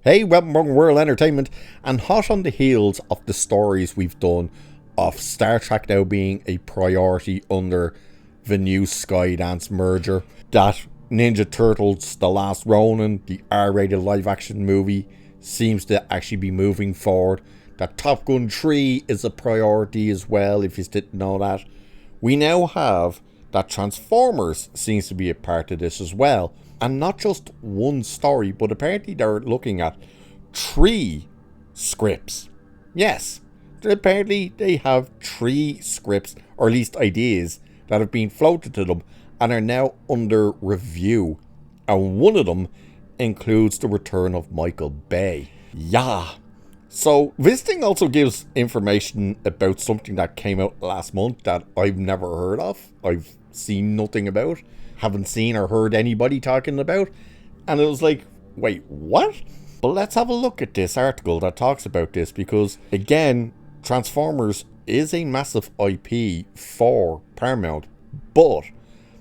Hey, welcome to World Entertainment, and hot on the heels of the stories we've done of Star Trek now being a priority under the new Skydance merger, that Ninja Turtles The Last Ronin, the R-rated live-action movie, seems to actually be moving forward, that Top Gun 3 is a priority as well, if you didn't know that. We now have that Transformers seems to be a part of this as well. And not just one story, but apparently they're looking at 3 scripts. Yes, apparently they have 3 scripts, or at least ideas, that have been floated to them and are now under review. And one of them includes the return of Michael Bay. Yeah. So this thing also gives information about something that came out last month that I've never heard of. I've seen nothing about. Haven't seen or heard anybody talking about, and it was like, wait, what? But let's have a look at this article that talks about this, because again, Transformers is a massive IP for Paramount, but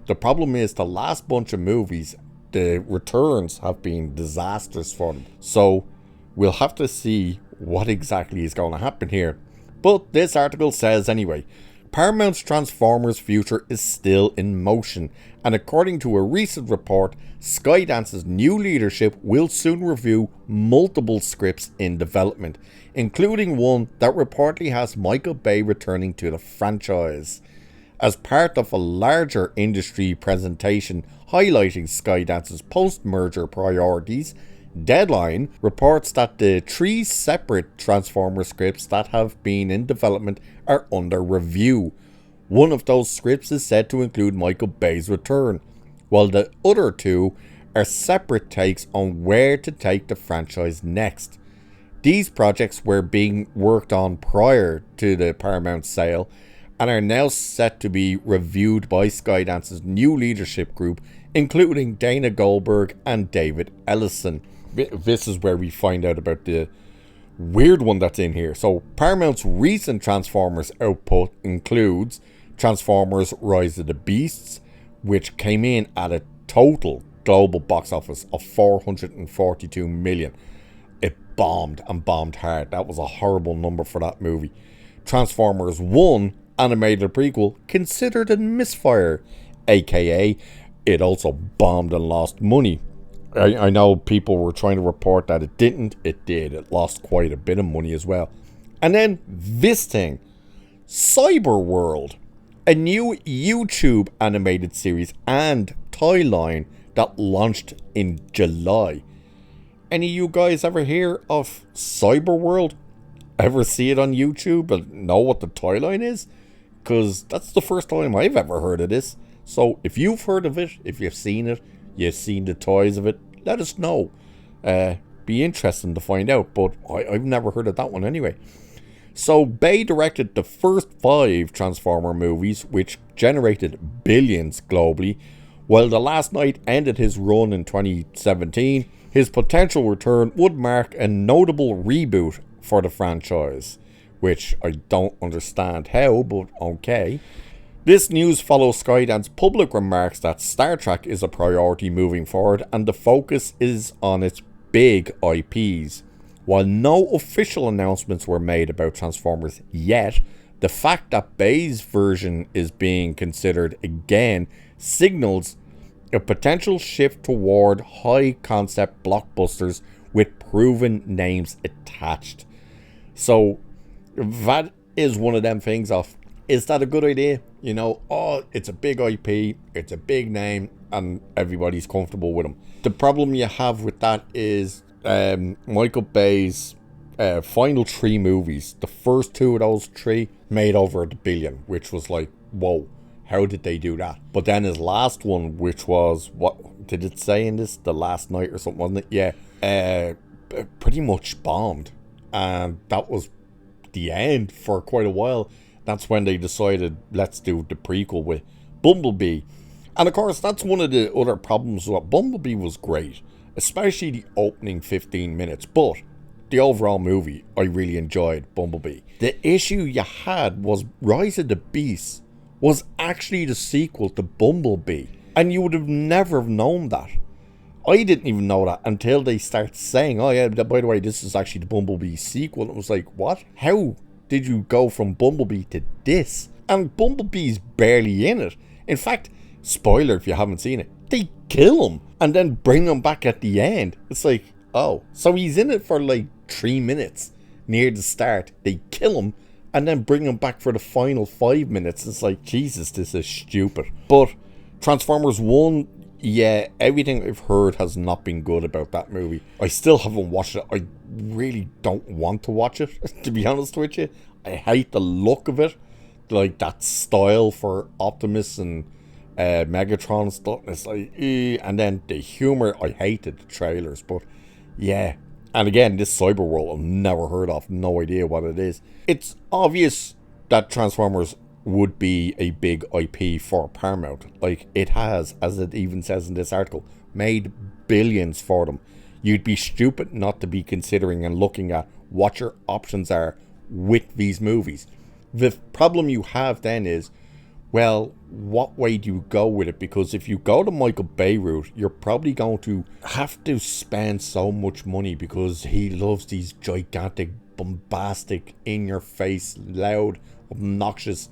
the problem is the last bunch of movies, the returns have been disastrous for them. So we'll have to see what exactly is going to happen here. But this article says anyway, Paramount's Transformers future is still in motion, and according to a recent report, Skydance's new leadership will soon review multiple scripts in development, including one that reportedly has Michael Bay returning to the franchise. As part of a larger industry presentation highlighting Skydance's post-merger priorities, Deadline reports that the 3 separate Transformer scripts that have been in development are under review. One of those scripts is said to include Michael Bay's return, while the other 2 are separate takes on where to take the franchise next. These projects were being worked on prior to the Paramount sale and are now set to be reviewed by Skydance's new leadership group, including Dana Goldberg and David Ellison. This is where we find out about the weird one that's in here. So Paramount's recent Transformers output includes Transformers Rise of the Beasts, which came in at a total global box office of 442 million. It bombed and bombed hard. That was a horrible number for that movie. Transformers 1, animated prequel, considered a misfire, aka it also bombed and lost money. I know people were trying to report that it didn't. It did. It lost quite a bit of money as well. And then this thing, Cyberworld, a new YouTube animated series and toy line that launched in July. Any of you guys ever hear of Cyberworld? Ever see it on YouTube and know what the toy line is? Because that's the first time I've ever heard of this. So if you've heard of it, if you've seen it, you've seen the toys of it, let us know. Be interesting to find out, but I've never heard of that one anyway. So Bay directed the first 5 Transformer movies, which generated billions globally, while The Last Knight ended his run in 2017. His potential return would mark a notable reboot for the franchise, which I don't understand how, but okay. This news follows Skydance's public remarks that Star Trek is a priority moving forward and the focus is on its big IPs. While no official announcements were made about Transformers yet, the fact that Bay's version is being considered again signals a potential shift toward high-concept blockbusters with proven names attached. So that is one of them things of, is that a good idea? You know, oh, it's a big IP, it's a big name, and everybody's comfortable with them. The problem you have with that is Michael Bay's final 3 movies, the first 2 of those 3 made over $1 billion, which was like, whoa, how did they do that? But then his last one, which was, what did it say in this? The Last Night or something, wasn't it? Yeah, pretty much bombed. And that was the end for quite a while. That's when they decided, let's do the prequel with Bumblebee. And of course, that's one of the other problems. Bumblebee was great, especially the opening 15 minutes. But the overall movie, I really enjoyed Bumblebee. The issue you had was Rise of the Beasts was actually the sequel to Bumblebee. And you would have never have known that. I didn't even know that until they start saying, oh yeah, by the way, this is actually the Bumblebee sequel. It was like, what? How did you go from Bumblebee to this? And Bumblebee's barely in it. In fact, spoiler if you haven't seen it, they kill him and then bring him back at the end. It's like, oh, so he's in it for like 3 minutes near the start. They kill him and then bring him back for the final 5 minutes. It's like, Jesus, this is stupid. But Transformers 1, yeah, everything I've heard has not been good about that movie. I still haven't watched it. I really don't want to watch it, to be honest with you. I hate the look of it. Like, that style for Optimus and Megatron stuff. It's like, and then the humor, I hated the trailers, but yeah. And again, this Cyberworld I've never heard of, no idea what it is. It's obvious that Transformers would be a big IP for Paramount. Like, it has, as it even says in this article, made billions for them. You'd be stupid not to be considering and looking at what your options are with these movies. The problem you have then is, well, what way do you go with it? Because if you go the Michael Bay route, you're probably going to have to spend so much money because he loves these gigantic, bombastic, in-your-face, loud, obnoxious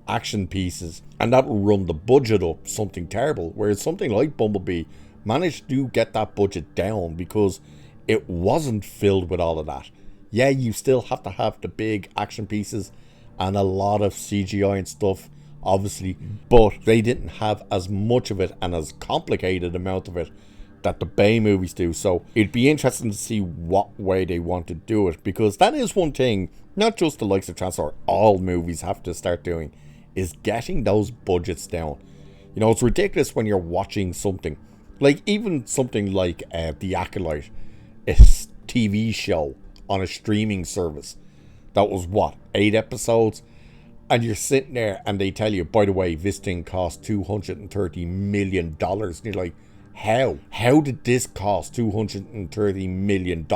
action pieces. And that will run the budget up something terrible. Whereas something like Bumblebee managed to get that budget down because it wasn't filled with all of that. Yeah, you still have to have the big action pieces and a lot of CGI and stuff, obviously, but they didn't have as much of it and as complicated amount of it that the Bay movies do. So it'd be interesting to see what way they want to do it, because that is one thing, not just the likes of Transformers, all movies have to start doing, is getting those budgets down. You know, it's ridiculous when you're watching something, like even something like The Acolyte, a TV show on a streaming service that was, what, 8 episodes? And you're sitting there and they tell you, by the way, this thing cost $230 million. And you're like, how? How did this cost $230 million?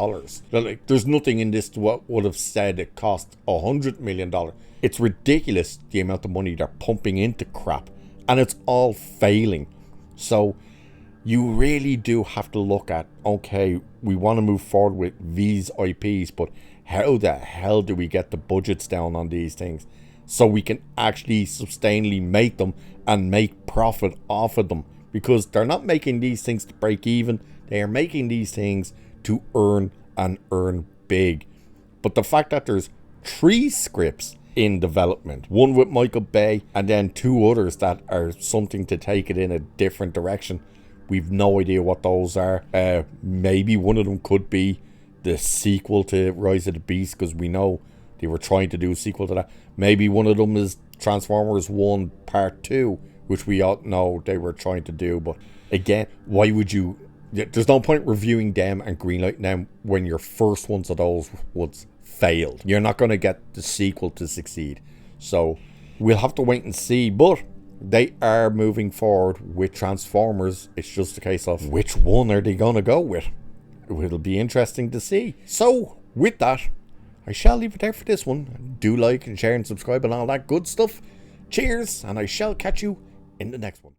Like, there's nothing in this to what would have said it cost $100 million. It's ridiculous the amount of money they're pumping into crap. And it's all failing. So you really do have to look at, okay, we want to move forward with these IPs, but how the hell do we get the budgets down on these things so we can actually sustainably make them and make profit off of them? Because they're not making these things to break even. They are making these things to earn and earn big. But the fact that there's 3 scripts in development, one with Michael Bay and then 2 others that are something to take it in a different direction, we've no idea what those are. Maybe one of them could be the sequel to Rise of the Beast, because we know they were trying to do a sequel to that. Maybe one of them is Transformers 1 Part 2, which we all know they were trying to do. But again, why would you... There's no point reviewing them and greenlighting them when your first ones of those was failed. You're not going to get the sequel to succeed. So we'll have to wait and see. But they are moving forward with Transformers. It's just a case of which one are they going to go with. It'll be interesting to see. So with that, I shall leave it there for this one. Do like and share and subscribe and all that good stuff. Cheers, and I shall catch you in the next one.